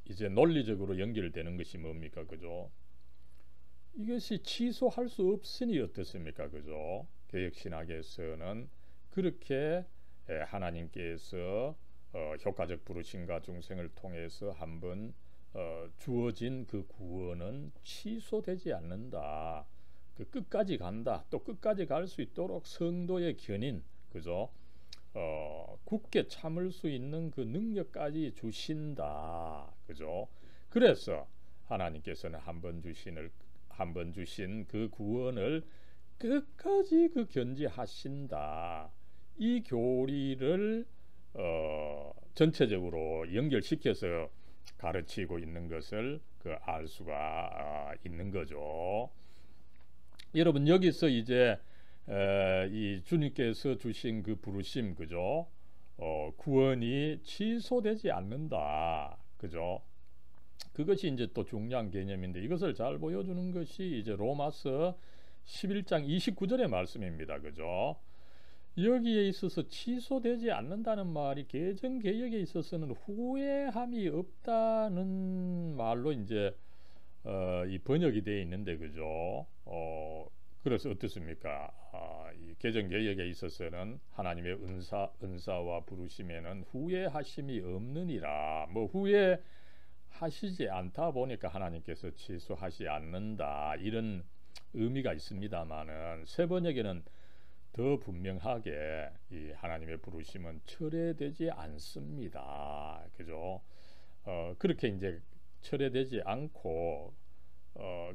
이제 논리적으로 연결되는 것이 뭡니까? 그죠? 이것이 취소할 수 없으니 어떻습니까? 그죠? 개혁신학에서는 그렇게 하나님께서 효과적 부르심과 중생을 통해서 한번 주어진 그 구원은 취소되지 않는다. 그 끝까지 간다. 또 끝까지 갈 수 있도록 성도의 견인, 그죠? 굳게 참을 수 있는 그 능력까지 주신다. 그죠? 그래서 하나님께서는 한 번 주신 그 구원을 끝까지 그 견지하신다. 이 교리를 전체적으로 연결시켜서 가르치고 있는 것을 그 알 수가 있는 거죠. 여러분 여기서 이제 이 주님께서 주신 그 부르심, 그죠? 구원이 취소되지 않는다, 그죠? 그것이 이제 또 중요한 개념인데 이것을 잘 보여주는 것이 이제 로마서 11장 29절의 말씀입니다, 그죠? 여기에 있어서 취소되지 않는다는 말이 개정 개혁에 있어서는 후회함이 없다는 말로 이제 이 번역이 되어 있는데, 그죠? 그래서 어떻습니까? 이 개정 개혁에 있어서는 하나님의 은사와 부르심에는 후회하심이 없느니라. 뭐 후회하시지 않다 보니까 하나님께서 취소하지 않는다, 이런 의미가 있습니다만은 새 번역에는 더 분명하게 이 하나님의 부르심은 철회되지 않습니다. 그죠? 그렇게 이제 철회되지 않고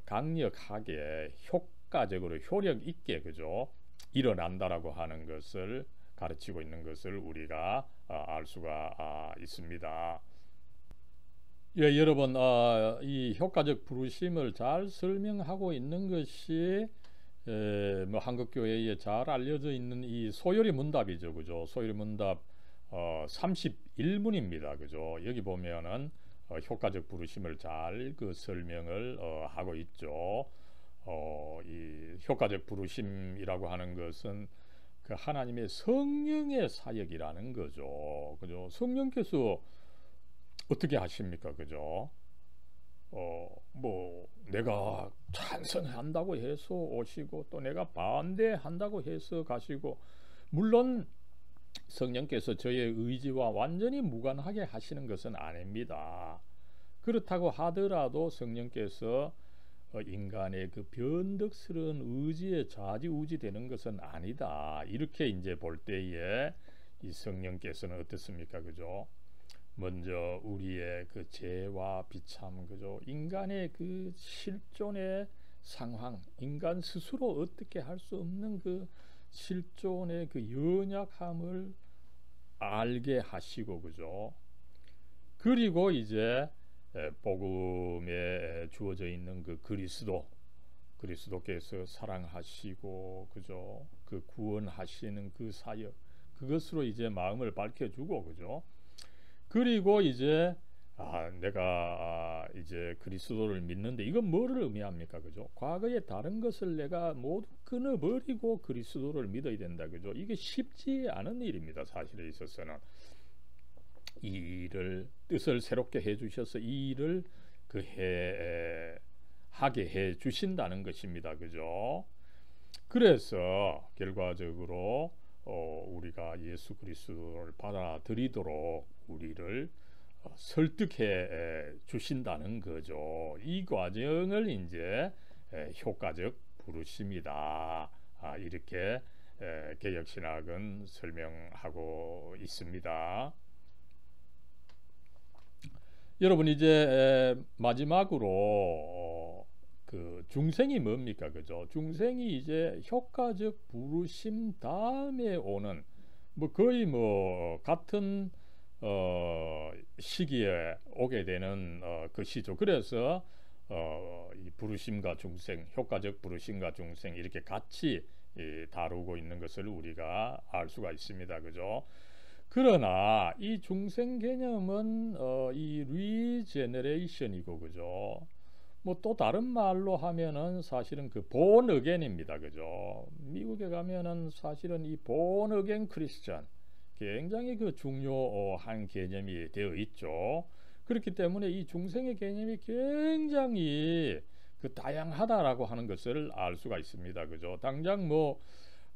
강력하게 효과적으로 효력 있게, 그죠? 일어난다라고 하는 것을 가르치고 있는 것을 우리가 알 수가 있습니다. 예, 여러분, 이 효과적 부르심을 잘 설명하고 있는 것이 뭐 한국교회에 잘 알려져 있는 이 소요리 문답이죠, 그죠? 소요리 문답 31문입니다, 그죠? 여기 보면은 효과적 부르심을 잘 그 설명을 하고 있죠. 이 효과적 부르심이라고 하는 것은 그 하나님의 성령의 사역이라는 거죠, 그죠? 성령께서 어떻게 하십니까, 그죠? 뭐 내가 찬성한다고 해서 오시고 또 내가 반대한다고 해서 가시고, 물론 성령께서 저의 의지와 완전히 무관하게 하시는 것은 아닙니다. 그렇다고 하더라도 성령께서 인간의 그 변덕스러운 의지에 좌지우지 되는 것은 아니다. 이렇게 이제 볼 때에 이 성령께서는 어떻습니까, 그죠? 먼저 우리의 그 죄와 비참, 그죠? 인간의 그 실존의 상황, 인간 스스로 어떻게 할 수 없는 그 실존의 그 연약함을 알게 하시고, 그죠? 그리고 이제 복음에 주어져 있는 그 그리스도께서 사랑하시고, 그죠? 그 구원하시는 그 사역, 그것으로 이제 마음을 밝혀주고, 그죠? 그리고 이제 내가 이제 그리스도를 믿는데 이건 뭐를 의미합니까, 그죠? 과거의 다른 것을 내가 모두 끊어버리고 그리스도를 믿어야 된다, 그죠? 이게 쉽지 않은 일입니다, 사실에 있어서는. 이 일을 뜻을 새롭게 해주셔서 이 일을 하게 해 주신다는 것입니다, 그죠? 그래서 결과적으로 우리가 예수 그리스도를 받아들이도록 우리를 설득해 주신다는 거죠. 이 과정을 이제 효과적 부르심이다, 이렇게 개혁신학은 설명하고 있습니다. 여러분 이제 마지막으로 그 중생이 뭡니까, 그죠? 중생이 이제 효과적 부르심 다음에 오는, 뭐 거의 뭐 같은 시기에 오게 되는 것이죠. 그래서 이 부르심과 중생, 효과적 부르심과 중생 이렇게 같이 다루고 있는 것을 우리가 알 수가 있습니다, 그죠? 그러나 이 중생 개념은 이 리제너레이션이고, 그죠? 뭐 또 다른 말로 하면은 사실은 그 본 어겐입니다, 그죠? 미국에 가면은 사실은 이 본 어겐 크리스천 굉장히 그 중요한 개념이 되어 있죠. 그렇기 때문에 이 중생의 개념이 굉장히 그 그 다양하다라고 하는 것을 알 수가 있습니다. 그죠? 당장 뭐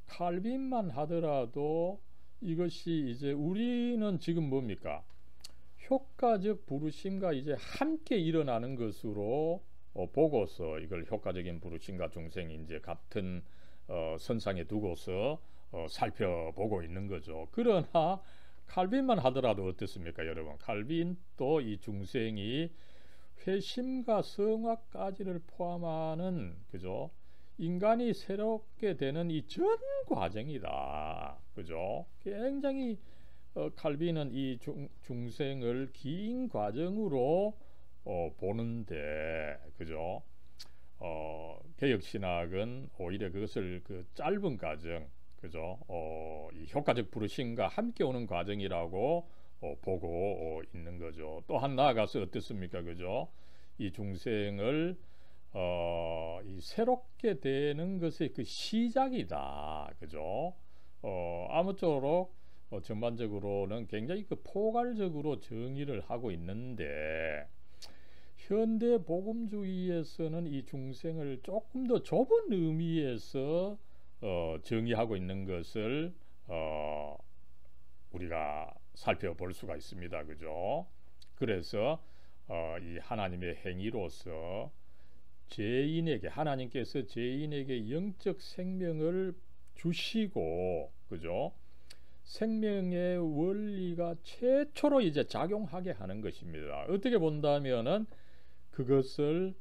칼빈만 하더라도 이것이 이제 우리는 지금 뭡니까? 효과적 부르심과 이제 함께 일어나는 것으로 보고서 이걸 효과적인 부르심과 중생이 이제 같은 선상에 두고서 살펴보고 있는 거죠. 그러나 칼빈만 하더라도 어떻습니까, 여러분? 칼빈도 이 중생이 회심과 성화까지를 포함하는, 그죠? 인간이 새롭게 되는 이 전 과정이다. 그죠? 굉장히 칼빈은 이 중생을 긴 과정으로 보는데, 그죠? 개혁신학은 오히려 그것을 그 짧은 과정, 그죠? 이 효과적 부르심과 함께 오는 과정이라고 보고 있는 거죠. 또 한 나아가서 어떻습니까, 그죠? 이 중생을 이 새롭게 되는 것의 그 시작이다, 그죠? 아무쪼록 전반적으로는 굉장히 그 포괄적으로 정의를 하고 있는데, 현대 복음주의에서는 이 중생을 조금 더 좁은 의미에서 정의하고 있는 것을 우리가 살펴볼 수가 있습니다. 그죠? 그래서 이 하나님의 행위로서 죄인에게, 하나님께서 죄인에게 영적 생명을 주시고, 그죠? 생명의 원리가 최초로 이제 작용하게 하는 것입니다. 어떻게 본다면은 그것을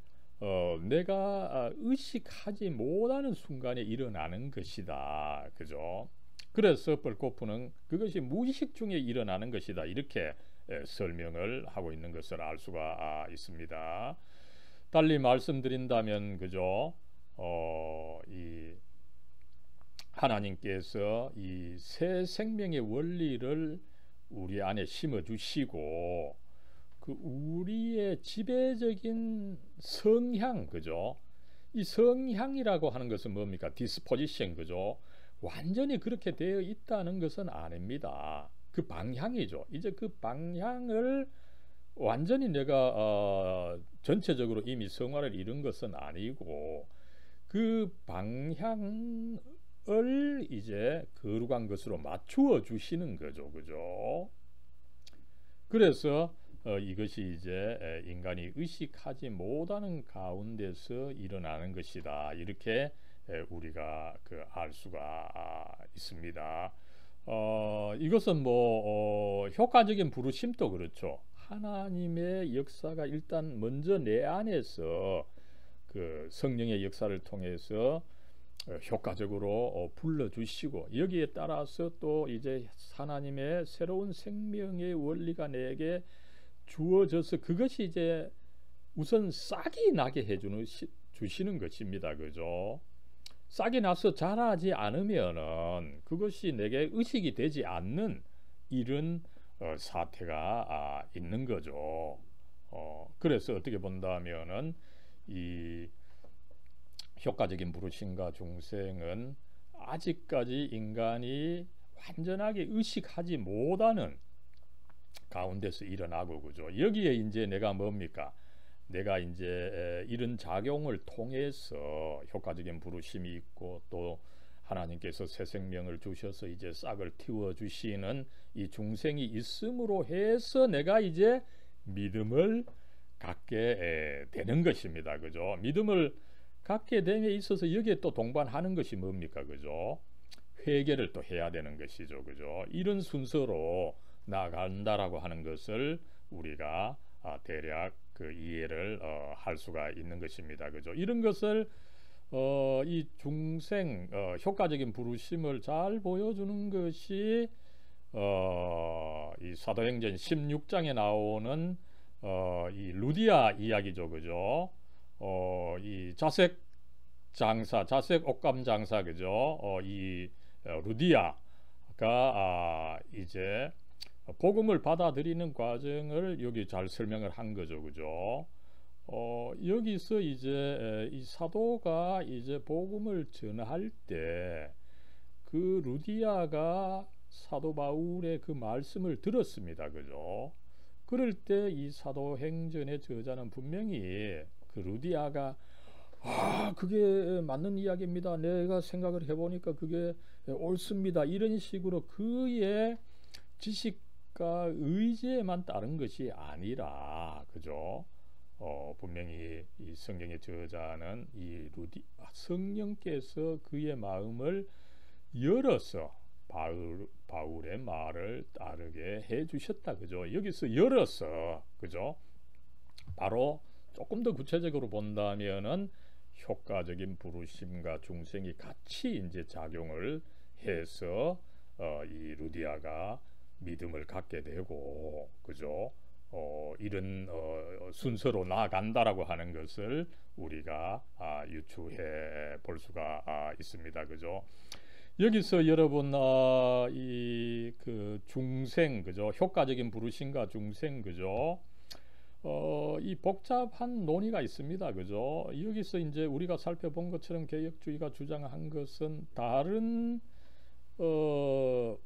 내가 의식하지 못하는 순간에 일어나는 것이다. 그죠? 그래서 벌코프는 그것이 무의식 중에 일어나는 것이다. 이렇게 설명을 하고 있는 것을 알 수가 있습니다. 달리 말씀드린다면, 그죠? 이 하나님께서 이 새 생명의 원리를 우리 안에 심어 주시고, 그 우리의 지배적인 성향, 그죠? 이 성향이라고 하는 것은 뭡니까? 디스포지션, 그죠? 완전히 그렇게 되어 있다는 것은 아닙니다. 그 방향이죠. 이제 그 방향을 완전히 내가 전체적으로 이미 성화를 이룬 것은 아니고, 그 방향을 이제 거룩한 것으로 맞추어 주시는 거죠. 그죠? 그래서 이것이 이제 인간이 의식하지 못하는 가운데서 일어나는 것이다. 이렇게 우리가 알 수가 있습니다. 이것은 뭐 효과적인 부르심도 그렇죠. 하나님의 역사가 일단 먼저 내 안에서 그 성령의 역사를 통해서 효과적으로 불러주시고, 여기에 따라서 또 이제 하나님의 새로운 생명의 원리가 내게 주어져서 그것이 이제 우선 싹이 나게 주시는 것입니다. 그죠? 싹이 나서 자라지 않으면은 그것이 내게 의식이 되지 않는 이런 사태가 있는 거죠. 그래서 어떻게 본다면은 이 효과적인 부르심과 중생은 아직까지 인간이 완전하게 의식하지 못하는 가운데서 일어나고, 그죠? 여기에 이제 내가 뭡니까? 내가 이제 이런 작용을 통해서 효과적인 부르심이 있고, 또 하나님께서 새 생명을 주셔서 이제 싹을 틔워 주시는 이 중생이 있음으로 해서 내가 이제 믿음을 갖게 되는 것입니다. 그죠? 믿음을 갖게 됨에 있어서 여기에 또 동반하는 것이 뭡니까? 그죠? 회개를 또 해야 되는 것이죠. 그죠? 이런 순서로 나간다라고 하는 것을 우리가 대략 그 이해를 할 수가 있는 것입니다. 그죠? 이런 것을 이 중생 효과적인 부르심을 잘 보여주는 것이 이 사도행전 16장에 나오는 이 루디아 이야기죠. 그죠? 이 자색 장사, 자색 옷감 장사, 그죠? 이 루디아가 이제 복음을 받아들이는 과정을 여기 잘 설명을 한 거죠. 그죠? 여기서 이제 이 사도가 이제 복음을 전할 때 그 루디아가 사도 바울의 그 말씀을 들었습니다. 그죠? 그럴 때 이 사도행전의 저자는 분명히 그 루디아가 그게 맞는 이야기입니다. 내가 생각을 해보니까 그게 옳습니다. 이런 식으로 그의 지식과 의지에만 따른 것이 아니라, 그죠? 분명히 이 성경의 저자는 성령께서 그의 마음을 열어서 바울의 말을 따르게 해 주셨다. 그죠? 여기서 열어서, 그죠? 바로 조금 더 구체적으로 본다면은 효과적인 부르심과 중생이 같이 이제 작용을 해서 이 루디아가 믿음을 갖게 되고, 그죠? 이런 순서로 나아간다라고 하는 것을 우리가 유추해 볼 수가 있습니다. 그죠? 여기서 여러분 이 그 중생, 그죠? 효과적인 부르심과 중생, 그죠? 이 복잡한 논의가 있습니다. 그죠? 여기서 이제 우리가 살펴본 것처럼 개혁주의가 주장한 것은 다른 그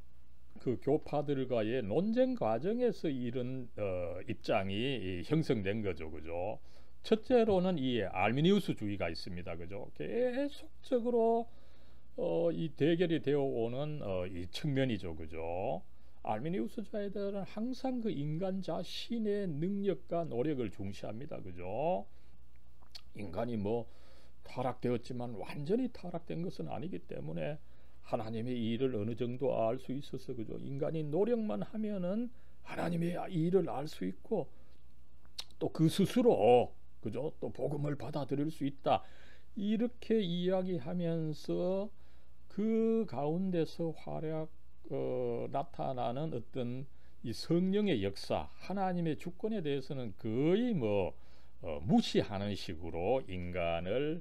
교파들과의 논쟁 과정에서 이런 입장이 형성된 거죠. 그죠? 첫째로는 이 알미니우스주의가 있습니다. 그죠? 계속적으로 이 대결이 되어 오는 이 측면이죠. 그죠? 알미니우스주의자들은 항상 그 인간 자신의 능력과 노력을 중시합니다. 그죠? 인간이 뭐 타락되었지만 완전히 타락된 것은 아니기 때문에 하나님의 일을 어느 정도 알 수 있어서, 그죠? 인간이 노력만 하면은 하나님의 일을 알 수 있고 또 그 스스로, 그죠? 또 복음을 받아들일 수 있다. 이렇게 이야기하면서 그 가운데서 활약 나타나는 어떤 이 성령의 역사, 하나님의 주권에 대해서는 거의 뭐 무시하는 식으로 인간의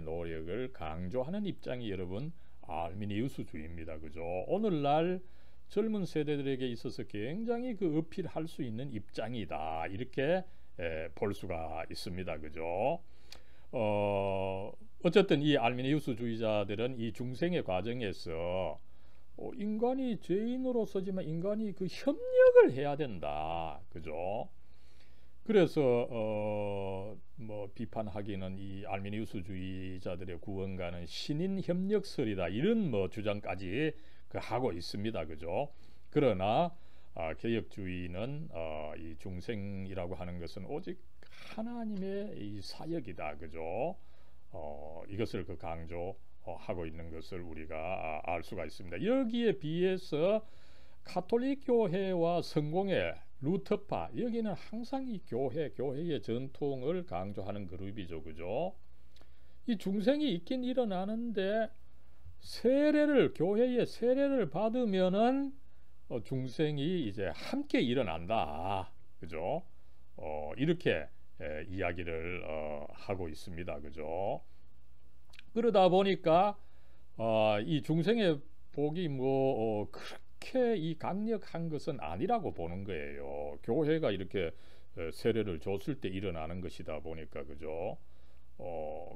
노력을 강조하는 입장이 여러분 알미니우스주의입니다. 그죠? 오늘날 젊은 세대들에게 있어서 굉장히 그 어필할 수 있는 입장이다. 이렇게 볼 수가 있습니다. 그죠? 어쨌든 이 알미니우스주의자들은 이 중생의 과정에서 인간이 죄인으로서지만 인간이 그 협력을 해야 된다. 그죠? 그래서 뭐 비판하기는 이 알미니우스주의자들의 구원가는 신인 협력설이다. 이런 뭐 주장까지 그 하고 있습니다. 그죠? 그러나 개혁주의는 이 중생이라고 하는 것은 오직 하나님의 이 사역이다. 그죠? 이것을 그 강조하고 있는 것을 우리가 알 수가 있습니다. 여기에 비해서 가톨릭 교회와 성공회, 루터파, 여기는 항상 이 교회의 전통을 강조하는 그룹이죠. 그죠? 이 중생이 있긴 일어나는데 교회의 세례를 받으면은 중생이 이제 함께 일어난다. 그죠? 이렇게 이야기를 하고 있습니다. 그죠? 그러다 보니까 이 중생의 복이 뭐 그렇게 이 강력한 것은 아니라고 보는 거예요. 교회가 이렇게 세례를 줬을 때 일어나는 것이다 보니까, 그죠?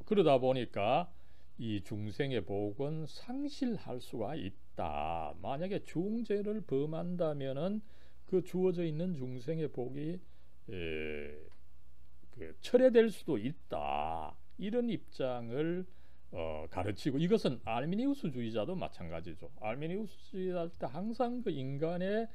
그러다 보니까 이 중생의 복은 상실할 수가 있다. 만약에 중죄를 범한다면은 그 주어져 있는 중생의 복이 철회될 수도 있다. 이런 입장을 가르치고, 이것은 알미니우스주의자도 마찬가지죠. 알미니우스주의자도 항상 그 인간의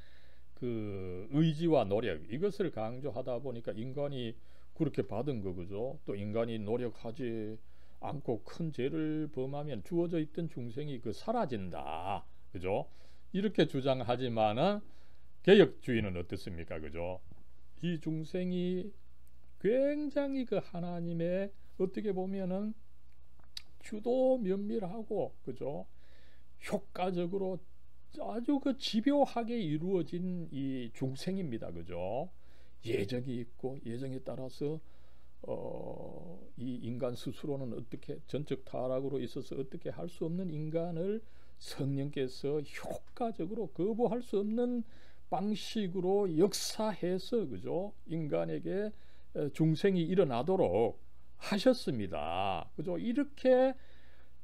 그 의지와 노력, 이것을 강조하다 보니까 인간이 그렇게 받은 거죠. 또 인간이 노력하지 않고 큰 죄를 범하면 주어져 있던 중생이 그 사라진다. 그죠? 이렇게 주장하지만은 개혁주의는 어떻습니까? 그죠? 이 중생이 굉장히 그 하나님의 어떻게 보면은 주도 면밀하고, 그죠? 효과적으로 아주 그 집요하게 이루어진 이 중생입니다. 그죠? 예정이 있고 예정에 따라서 이 인간 스스로는 어떻게 전적 타락으로 있어서 어떻게 할 수 없는 인간을 성령께서 효과적으로 거부할 수 없는 방식으로 역사해서, 그죠? 인간에게 중생이 일어나도록 하셨습니다. 그죠? 이렇게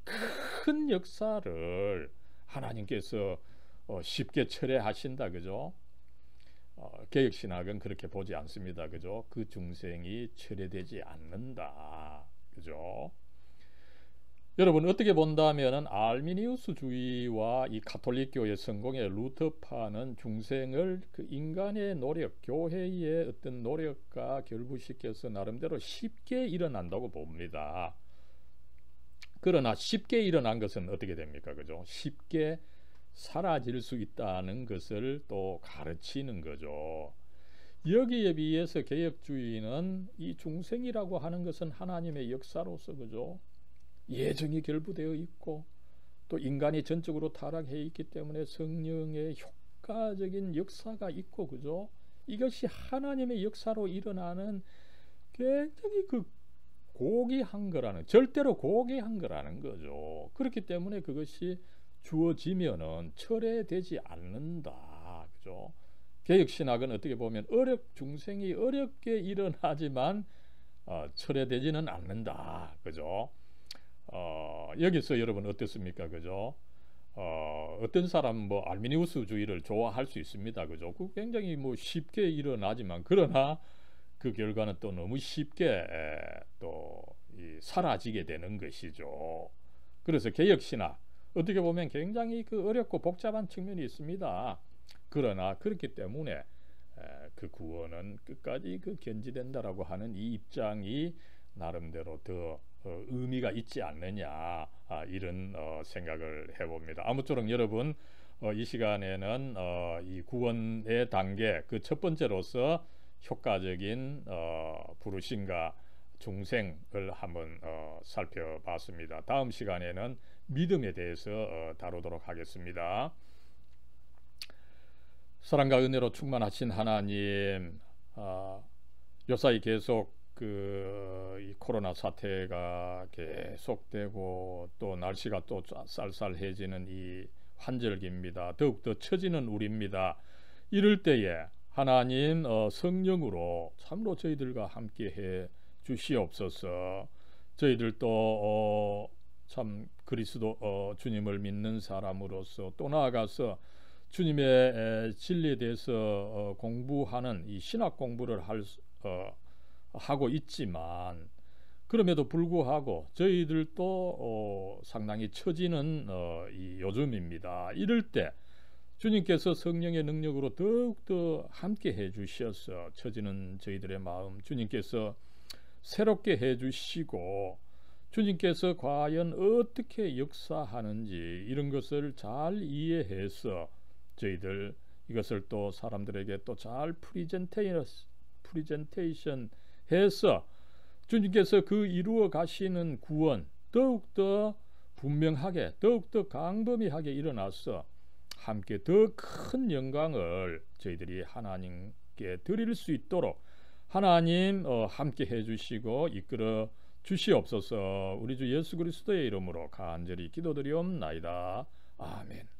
큰 역사를 하나님께서 쉽게 철회하신다. 그죠? 개혁신학은 그렇게 보지 않습니다. 그죠? 그 중생이 철회되지 않는다. 그죠? 여러분 어떻게 본다면은 알미니우스주의와 이 가톨릭교의 성공의 루터파는 중생을 그 인간의 노력, 교회의 어떤 노력과 결부시켜서 나름대로 쉽게 일어난다고 봅니다. 그러나 쉽게 일어난 것은 어떻게 됩니까? 그죠? 쉽게 사라질 수 있다는 것을 또 가르치는 거죠. 여기에 비해서 개혁주의는 이 중생이라고 하는 것은 하나님의 역사로서 그죠? 예정이 결부되어 있고 또 인간이 전적으로 타락해 있기 때문에 성령의 효과적인 역사가 있고 그죠? 이것이 하나님의 역사로 일어나는 굉장히 그 고귀한 거라는, 절대로 고귀한 거라는 거죠. 그렇기 때문에 그것이 주어지면은 철회되지 않는다. 그죠? 개혁신학은 어떻게 보면 중생이 어렵게 일어나지만 철회되지는 않는다. 그죠? 여기서 여러분 어떻습니까? 그죠? 어떤 사람 뭐 알미니우스주의를 좋아할 수 있습니다. 그죠? 그 굉장히 뭐 쉽게 일어나지만 그러나 그 결과는 또 너무 쉽게 또 사라지게 되는 것이죠. 그래서 개혁신학 어떻게 보면 굉장히 그 어렵고 복잡한 측면이 있습니다. 그러나 그렇기 때문에 그 구원은 끝까지 그 견지된다라고 하는 이 입장이 나름대로 더 의미가 있지 않느냐 이런 생각을 해봅니다. 아무쪼록 여러분 이 시간에는 이 구원의 단계 그 첫 번째로서 효과적인 부르심과 중생을 한번 살펴봤습니다. 다음 시간에는 믿음에 대해서 다루도록 하겠습니다. 사랑과 은혜로 충만하신 하나님, 요사이 계속 이 코로나 사태가 계속되고 또 날씨가 또 쌀쌀해지는 이 환절기입니다. 더욱더 처지는 우리입니다. 이럴 때에 하나님 성령으로 참으로 저희들과 함께해 주시옵소서. 저희들도 참 그리스도 주님을 믿는 사람으로서 또 나아가서 주님의 진리에 대해서 공부하는 이 신학 공부를 하고 있지만 그럼에도 불구하고 저희들도 상당히 처지는 이 요즘입니다. 이럴 때 주님께서 성령의 능력으로 더욱더 함께 해 주셔서 처지는 저희들의 마음 주님께서 새롭게 해 주시고 주님께서 과연 어떻게 역사하는지 이런 것을 잘 이해해서 저희들 이것을 또 사람들에게 또 잘 프리젠테이션 해서 주님께서 그 이루어 가시는 구원 더욱더 분명하게 더욱더 강범위하게 일어나서 함께 더 큰 영광을 저희들이 하나님께 드릴 수 있도록 하나님 함께 해주시고 이끌어 주시옵소서. 우리 주 예수 그리스도의 이름으로 간절히 기도드리옵나이다. 아멘.